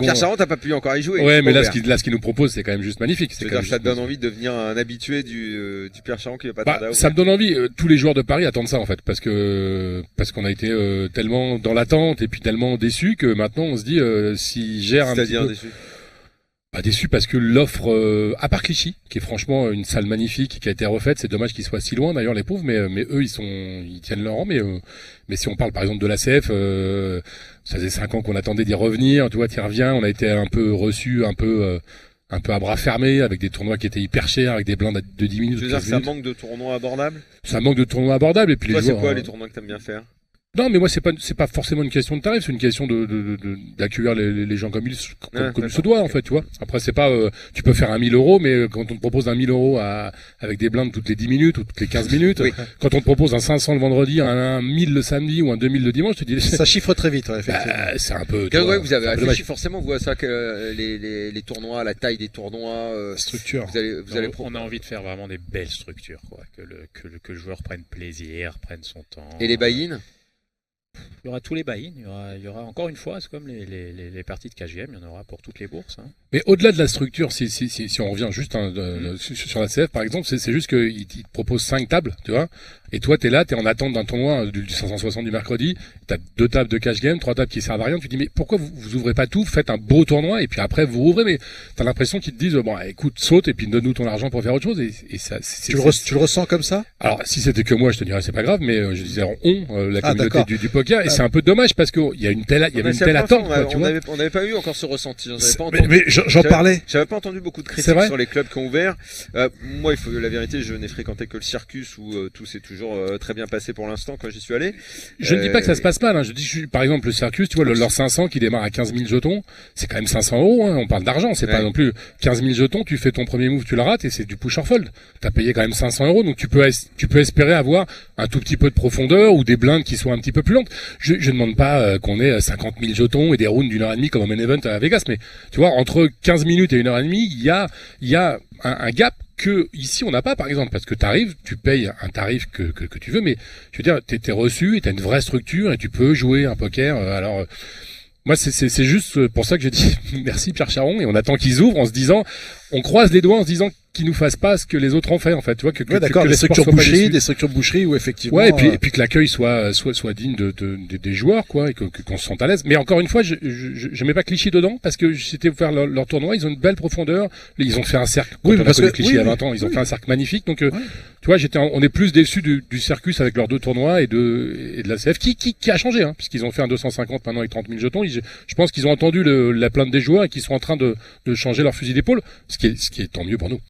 Pierre Charon, t'as pas pu encore y jouer. Ouais, mais là, ce qu'il nous propose, c'est quand même juste magnifique. C'est-à-dire que ça te donne envie de devenir un habitué du Pierre Charon qui va pas tarder à ça me donne envie. Tous les joueurs de Paris attendent ça, en fait, parce qu'on a été tellement dans l'attente et puis tellement déçus que maintenant on se dit s'ils gèrent un petit peu. Déçu. Déçu parce que l'offre, à part Clichy, qui est franchement une salle magnifique, qui a été refaite, c'est dommage qu'ils soient si loin d'ailleurs les pauvres, mais eux ils tiennent leur rang, mais si on parle par exemple de l'ACF, ça faisait 5 ans qu'on attendait d'y revenir, tu vois, t'y reviens, on a été un peu reçus, un peu à bras fermés, avec des tournois qui étaient hyper chers, avec des blindes de 10 minutes. Tu veux dire que ça manque de tournois abordables? Ça manque de tournois abordables, et puis toi, les joueurs. C'est quoi les tournois que t'aimes bien faire? Non, mais moi c'est pas forcément une question de tarif, c'est une question d'accueillir les gens comme il se doit en fait, tu vois. Après c'est pas tu peux faire 1 000 €, mais quand on te propose 1 000 € avec des blindes toutes les 10 minutes ou toutes les 15 minutes, oui. Quand on te propose un 500 le vendredi, un 1000 le samedi ou un 2000 le dimanche, je te dis ça chiffre très vite, ouais, effectivement. C'est un peu ouais, vous avez réfléchi forcément, vous voyez ça que les tournois, la taille des tournois, structure. On a envie de faire vraiment des belles structures, quoi, que le joueur prenne plaisir, prenne son temps. Et les buy-in? Il y aura tous les buy-in, il y aura encore une fois, c'est comme les parties de KGM, il y en aura pour toutes les bourses. Hein. Mais au-delà de la structure, si on revient juste sur la CF par exemple, c'est juste qu'il te propose 5 tables, tu vois, et toi t'es en attente d'un tournoi du 560 du mercredi, t'as 2 tables de cash game, 3 tables qui servent à rien, tu te dis mais pourquoi vous ouvrez pas tout, faites un beau tournoi et puis après vous rouvrez, mais t'as l'impression qu'ils te disent bon écoute saute et puis donne-nous ton argent pour faire autre chose et ça. Tu le ressens comme ça? Alors si c'était que moi je te dirais c'est pas grave, mais je disais la communauté du poker et c'est un peu dommage parce qu'il y a une telle attente. On n'avait pas eu encore ce ressenti. Mais j'en parlais. J'avais pas entendu beaucoup de critiques sur les clubs qui ont ouvert. Moi, la vérité, je n'ai fréquenté que le Circus où tout s'est toujours très bien passé pour l'instant quand j'y suis allé. Je ne dis pas que ça se passe mal. Hein. Je dis par exemple le Circus, tu vois, leur 500 qui démarre à 15 000 jetons, c'est quand même 500 €. Hein. On parle d'argent, c'est pas non plus 15 000 jetons. Tu fais ton premier move, tu le rates et c'est du push or fold. T'as payé quand même 500 €, donc tu peux espérer avoir un tout petit peu de profondeur ou des blindes qui soient un petit peu plus lentes. Je ne demande pas qu'on ait 50 000 jetons et des rounds d'1h30 comme en main event à Vegas, mais tu vois, entre 15 minutes et 1h30, il y a un gap que ici on n'a pas, par exemple, parce que t'arrives, tu payes un tarif que tu veux, mais je veux dire, t'es reçu et t'as une vraie structure et tu peux jouer un poker. Moi, c'est juste pour ça que j'ai dit merci Pierre Charon et on attend qu'ils ouvrent en se disant, on croise les doigts en se disant qu'ils nous fassent pas ce que les autres ont fait en fait, tu vois, que des structures boucheries où effectivement et puis que l'accueil soit digne des joueurs quoi et qu'on se sente à l'aise. Mais encore une fois, je mets pas Clichy dedans parce que c'était faire leur tournoi, ils ont une belle profondeur, ils ont fait un cercle. Oui, parce que Clichy il y a 20 ans, ils ont fait un cercle magnifique. Donc tu vois, on est plus déçus du Circus avec leurs 2 tournois et de la CF qui a changé hein, puisqu'ils ont fait un 250 maintenant avec 30 000 jetons. Je pense qu'ils ont entendu la plainte des joueurs et qu'ils sont en train de changer leur fusil d'épaule, ce qui est tant mieux pour nous.